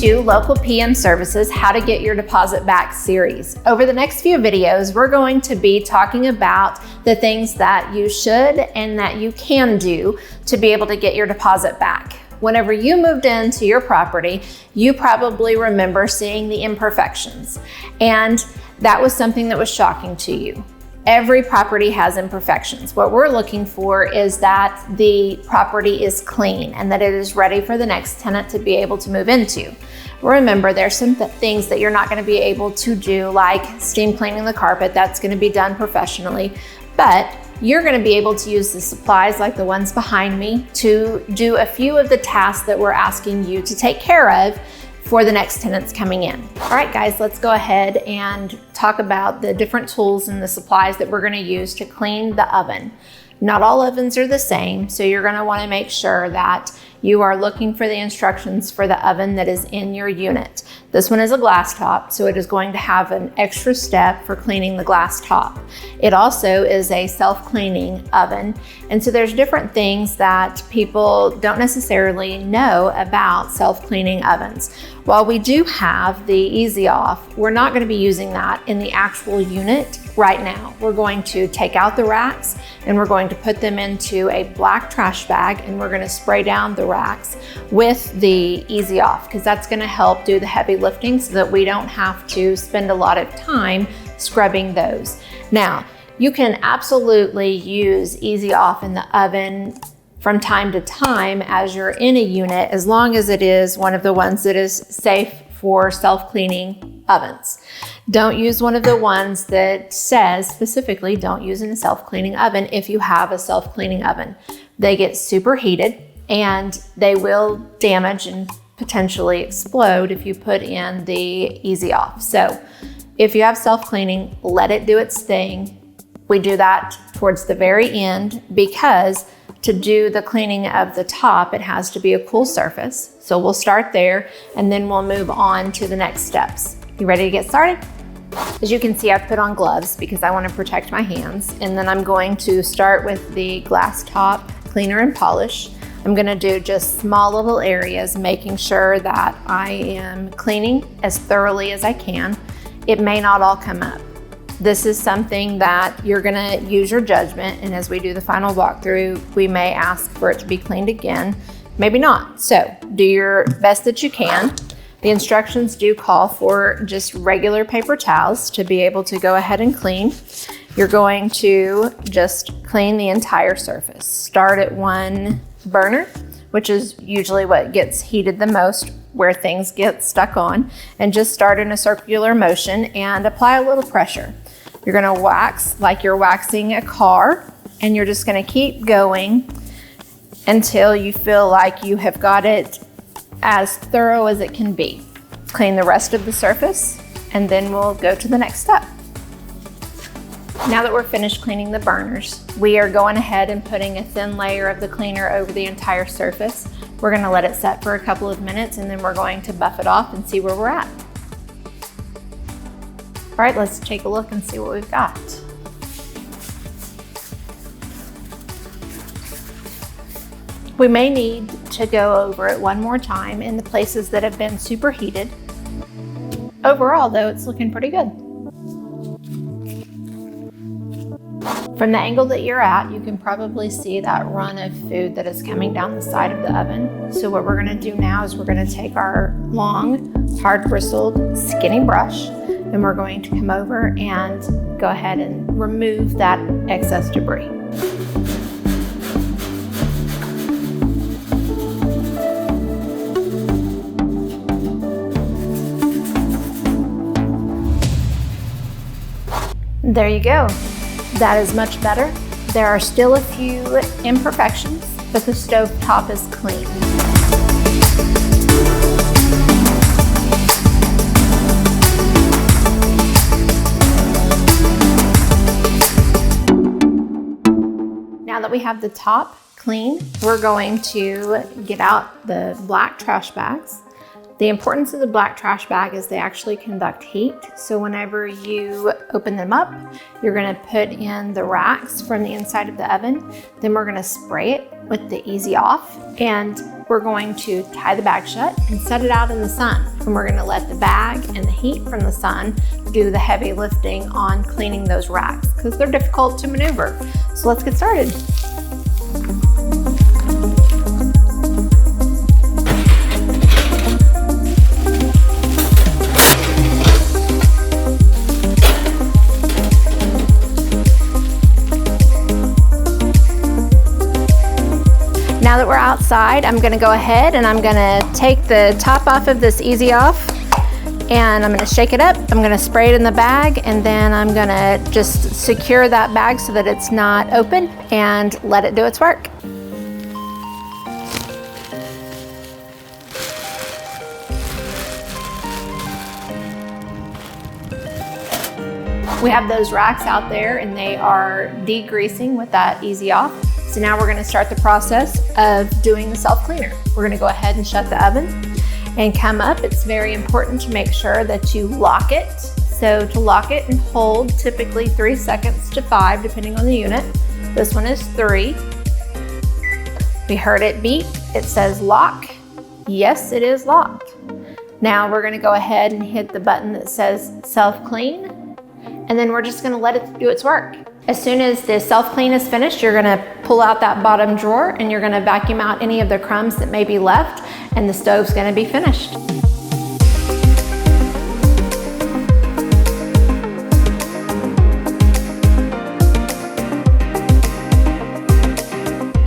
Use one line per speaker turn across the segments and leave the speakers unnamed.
to Local PM Services How to Get Your Deposit Back series. Over the next few videos, we're going to be talking about the things that you should and that you can do to be able to get your deposit back. Whenever you moved into your property, you probably remember seeing the imperfections, and that was something that was shocking to you. Every property has imperfections. What we're looking for is that the property is clean and that it is ready for the next tenant to be able to move into. Remember, there's some things that you're not going to be able to do, like steam cleaning the carpet. That's going to be done professionally, but you're going to be able to use the supplies like the ones behind me to do a few of the tasks that we're asking you to take care of for the next tenants coming in. All right, guys, let's go ahead and talk about the different tools and the supplies that we're gonna use to clean the oven. Not all ovens are the same, so you're gonna wanna make sure that you are looking for the instructions for the oven that is in your unit. This one is a glass top, so it is going to have an extra step for cleaning the glass top. It also is a self-cleaning oven, and so there's different things that people don't necessarily know about self-cleaning ovens. While we do have the Easy Off, we're not going to be using that in the actual unit right now. We're going to take out the racks and we're going to put them into a black trash bag, and we're going to spray down the racks with the Easy Off, because that's going to help do the heavy lifting so that we don't have to spend a lot of time scrubbing those. Now, you can absolutely use Easy Off in the oven from time to time as you're in a unit, as long as it is one of the ones that is safe for self-cleaning ovens. Don't use one of the ones that says specifically don't use in a self-cleaning oven if you have a self-cleaning oven. They get super heated and they will damage and potentially explode if you put in the Easy Off. So if you have self-cleaning, let it do its thing. We do that towards the very end because to do the cleaning of the top, it has to be a cool surface. So we'll start there and then we'll move on to the next steps. You ready to get started? As you can see, I've put on gloves because I want to protect my hands. And then I'm going to start with the glass top cleaner and polish. I'm going to do just small little areas, making sure that I am cleaning as thoroughly as I can. It may not all come up. This is something that you're gonna use your judgment, and as we do the final walkthrough, we may ask for it to be cleaned again, maybe not. So do your best that you can. The instructions do call for just regular paper towels to be able to go ahead and clean. You're going to just clean the entire surface. Start at one burner, which is usually what gets heated the most, where things get stuck on, and just start in a circular motion and apply a little pressure. You're gonna wax like you're waxing a car, and you're just gonna keep going until you feel like you have got it as thorough as it can be. Clean the rest of the surface, and then we'll go to the next step. Now that we're finished cleaning the burners, we are going ahead and putting a thin layer of the cleaner over the entire surface. We're gonna let it set for a couple of minutes, and then we're going to buff it off and see where we're at. All right, let's take a look and see what we've got. We may need to go over it one more time in the places that have been superheated. Overall, though, it's looking pretty good. From the angle that you're at, you can probably see that run of food that is coming down the side of the oven. So what we're gonna do now is we're gonna take our long, hard bristled, skinny brush, and we're going to come over and go ahead and remove that excess debris. There you go. That is much better. There are still a few imperfections, but the stove top is clean. Now that we have the top clean, we're going to get out the black trash bags. The importance of the black trash bag is they actually conduct heat. So whenever you open them up, you're gonna put in the racks from the inside of the oven. Then we're gonna spray it with the Easy Off, and we're going to tie the bag shut and set it out in the sun. And we're gonna let the bag and the heat from the sun do the heavy lifting on cleaning those racks because they're difficult to maneuver. So let's get started. Now that we're outside, I'm gonna go ahead and I'm gonna take the top off of this Easy Off and I'm gonna shake it up. I'm gonna spray it in the bag and then I'm gonna just secure that bag so that it's not open and let it do its work. We have those racks out there and they are degreasing with that Easy Off. So now we're gonna start the process of doing the self-cleaner. We're gonna go ahead and shut the oven and come up. It's very important to make sure that you lock it. So to lock it and hold, typically 3 seconds to 5, depending on the unit. This one is 3. We heard it beep. It says lock. Yes, it is locked. Now we're gonna go ahead and hit the button that says self-clean, and then we're just gonna let it do its work. As soon as the self-clean is finished, you're gonna pull out that bottom drawer and you're gonna vacuum out any of the crumbs that may be left, and the stove's gonna be finished.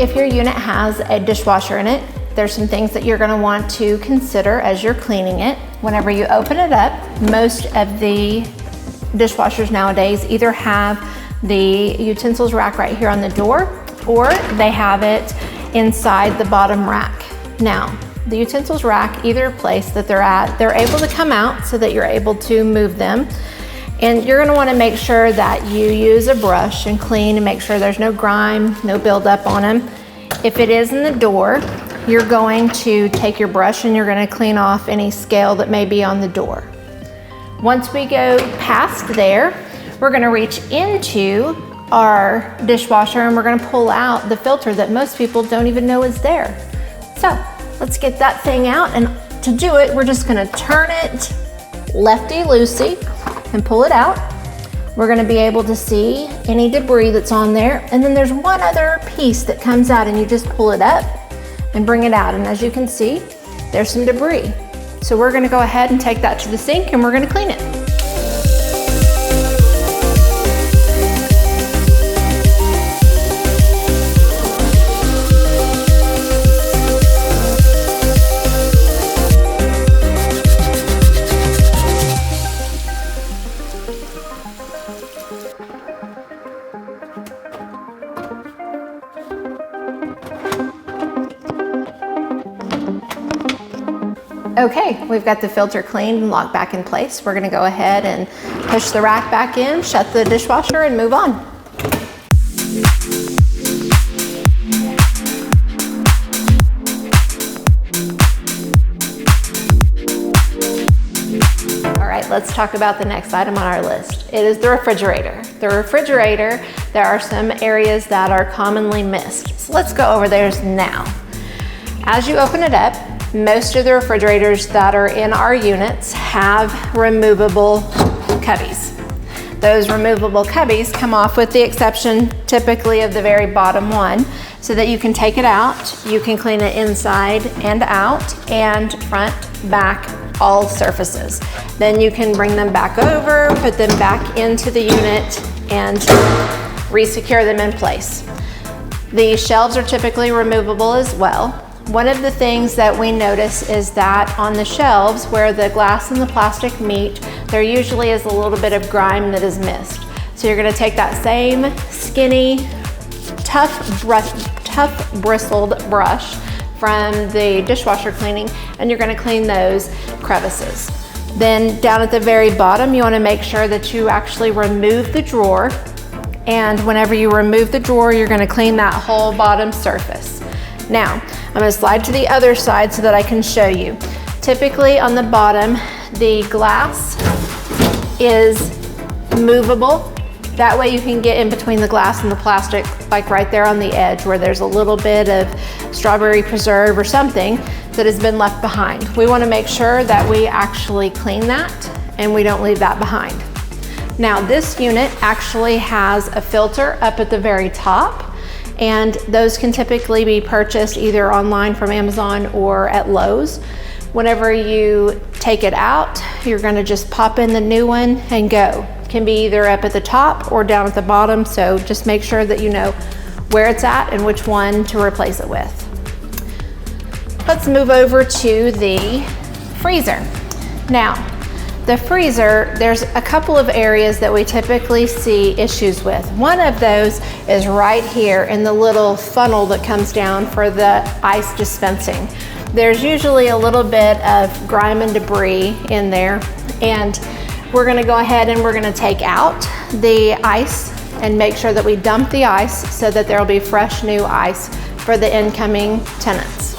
If your unit has a dishwasher in it, there's some things that you're gonna want to consider as you're cleaning it. Whenever you open it up, most of the dishwashers nowadays either have the utensils rack right here on the door, or they have it inside the bottom rack. Now, the utensils rack, either place that they're at, they're able to come out so that you're able to move them. And you're gonna wanna make sure that you use a brush and clean and make sure there's no grime, no buildup on them. If it is in the door, you're going to take your brush and you're gonna clean off any scale that may be on the door. Once we go past there, we're gonna reach into our dishwasher and we're gonna pull out the filter that most people don't even know is there. So let's get that thing out, and to do it, we're just gonna turn it lefty-loosey and pull it out. We're gonna be able to see any debris that's on there, and then there's one other piece that comes out and you just pull it up and bring it out, and as you can see, there's some debris. So we're gonna go ahead and take that to the sink and we're gonna clean it. Okay, we've got the filter cleaned and locked back in place. We're gonna go ahead and push the rack back in, shut the dishwasher, and move on. All right, let's talk about the next item on our list. It is the refrigerator. The refrigerator, there are some areas that are commonly missed. So let's go over theirs now. As you open it up, most of the refrigerators that are in our units have removable cubbies. Those removable cubbies come off with the exception typically of the very bottom one, so that you can take it out, you can clean it inside and out, and front, back, all surfaces. Then you can bring them back over, put them back into the unit, and re-secure them in place. The shelves are typically removable as well. One of the things that we notice is that on the shelves where the glass and the plastic meet, there usually is a little bit of grime that is missed. So you're gonna take that same skinny, tough bristled brush from the dishwasher cleaning, and you're gonna clean those crevices. Then down at the very bottom, you wanna make sure that you actually remove the drawer. And whenever you remove the drawer, you're gonna clean that whole bottom surface. Now, I'm gonna slide to the other side so that I can show you. Typically on the bottom, the glass is movable. That way you can get in between the glass and the plastic, like right there on the edge where there's a little bit of strawberry preserve or something that has been left behind. We want to make sure that we actually clean that and we don't leave that behind. Now this unit actually has a filter up at the very top, and those can typically be purchased either online from Amazon or at Lowe's. Whenever you take it out, you're going to just pop in the new one and go. It can be either up at the top or down at the bottom, so just make sure that you know where it's at and which one to replace it with. Let's move over to the freezer. Now, the freezer, there's a couple of areas that we typically see issues with. One of those is right here in the little funnel that comes down for the ice dispensing. There's usually a little bit of grime and debris in there, and we're gonna go ahead and we're gonna take out the ice and make sure that we dump the ice so that there'll be fresh new ice for the incoming tenants.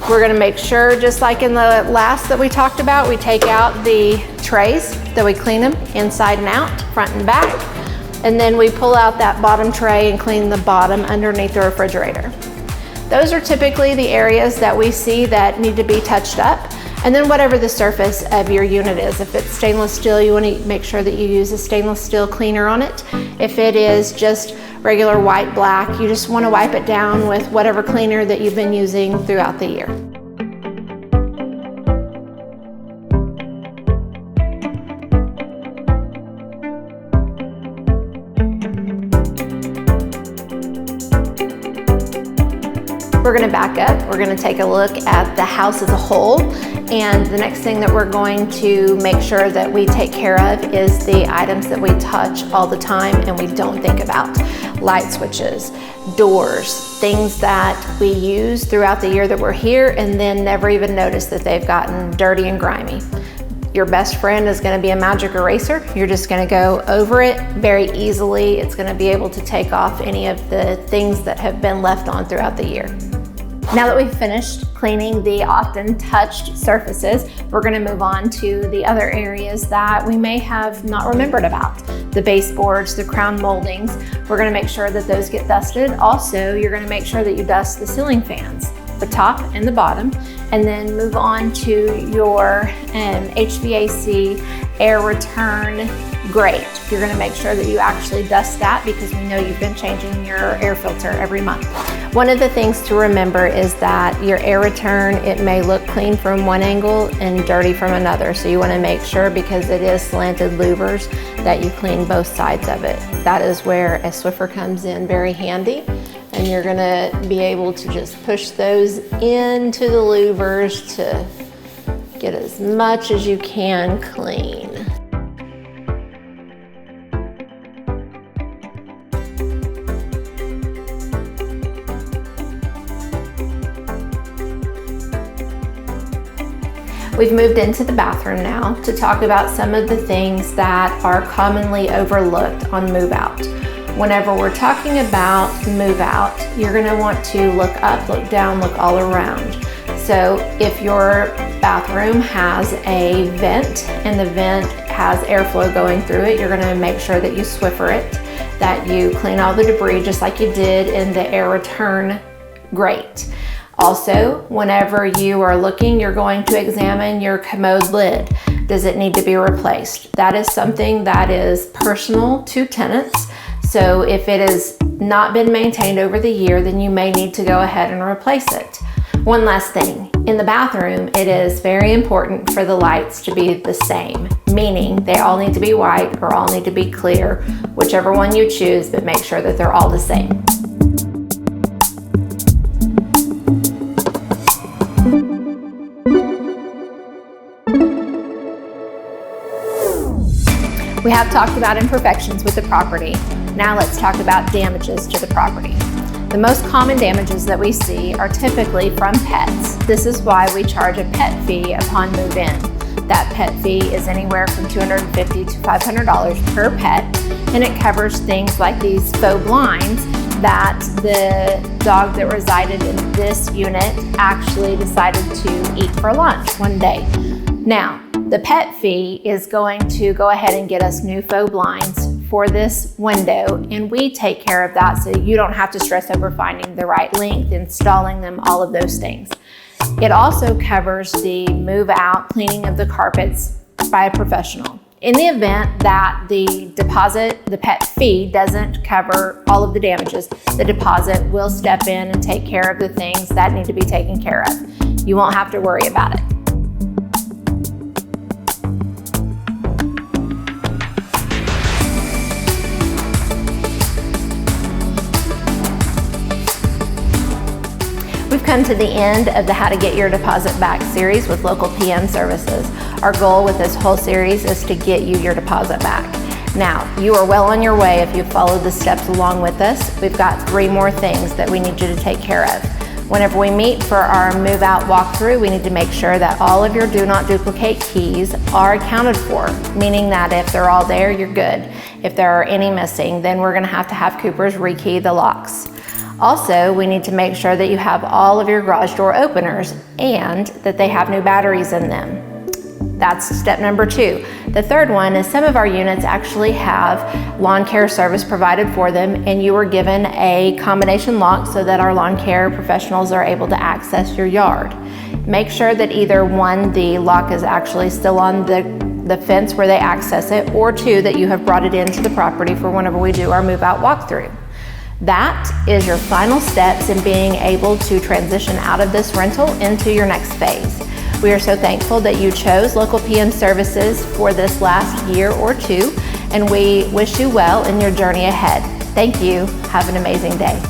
We're gonna make sure, just like in the last that we talked about, we take out the trays, that we clean them inside and out, front and back, and then we pull out that bottom tray and clean the bottom underneath the refrigerator. Those are typically the areas that we see that need to be touched up. And then whatever the surface of your unit is, if it's stainless steel, you want to make sure that you use a stainless steel cleaner on it. If it is just regular white, black, you just want to wipe it down with whatever cleaner that you've been using throughout the year. We're going to back up. We're going to take a look at the house as a whole. And the next thing that we're going to make sure that we take care of is the items that we touch all the time and we don't think about. Light switches, doors, things that we use throughout the year that we're here and then never even notice that they've gotten dirty and grimy. Your best friend is going to be a magic eraser. You're just going to go over it very easily. It's going to be able to take off any of the things that have been left on throughout the year. Now that we've finished cleaning the often touched surfaces, we're going to move on to the other areas that we may have not remembered about. The baseboards, the crown moldings, we're going to make sure that those get dusted. Also, you're going to make sure that you dust the ceiling fans, the top and the bottom, and then move on to your HVAC air return grate. You're going to make sure that you actually dust that because we know you've been changing your air filter every month. One of the things to remember is that your air return, it may look clean from one angle and dirty from another. So you want to make sure, because it is slanted louvers, that you clean both sides of it. That is where a Swiffer comes in very handy. And you're going to be able to just push those into the louvers to get as much as you can clean. We've moved into the bathroom now to talk about some of the things that are commonly overlooked on move out. Whenever we're talking about move out, you're going to want to look up, look down, look all around. So if your bathroom has a vent and the vent has airflow going through it, you're going to make sure that you Swiffer it, that you clean all the debris just like you did in the air return grate. Also, whenever you are looking, you're going to examine your commode lid. Does it need to be replaced? That is something that is personal to tenants. So if it has not been maintained over the year, then you may need to go ahead and replace it. One last thing, in the bathroom, it is very important for the lights to be the same, meaning they all need to be white or all need to be clear, whichever one you choose, but make sure that they're all the same. We have talked about imperfections with the property. Now let's talk about damages to the property. The most common damages that we see are typically from pets. This is why we charge a pet fee upon move-in. That pet fee is anywhere from $250 to $500 per pet, and it covers things like these faux blinds that the dog that resided in this unit actually decided to eat for lunch one day. Now, the pet fee is going to go ahead and get us new faux blinds for this window, and we take care of that so you don't have to stress over finding the right length, installing them, all of those things. It also covers the move out, cleaning of the carpets by a professional. In the event that the deposit, the pet fee, doesn't cover all of the damages, the deposit will step in and take care of the things that need to be taken care of. You won't have to worry about it. We've come to the end of the How to Get Your Deposit Back series with local PM services. Our goal with this whole series is to get you your deposit back. Now, you are well on your way if you followed the steps along with us. We've got 3 more things that we need you to take care of. Whenever we meet for our move out walkthrough, we need to make sure that all of your do not duplicate keys are accounted for, meaning that if they're all there, you're good. If there are any missing, then we're gonna have Coopers rekey the locks. Also, we need to make sure that you have all of your garage door openers and that they have new batteries in them. That's step number 2. The third one is some of our units actually have lawn care service provided for them, and you were given a combination lock so that our lawn care professionals are able to access your yard. Make sure that either 1, the lock is actually still on the fence where they access it, or 2, that you have brought it into the property for whenever we do our move out walkthrough. That is your final steps in being able to transition out of this rental into your next phase. We are so thankful that you chose local PM services for this last year or 2, and we wish you well in your journey ahead. Thank you. Have an amazing day.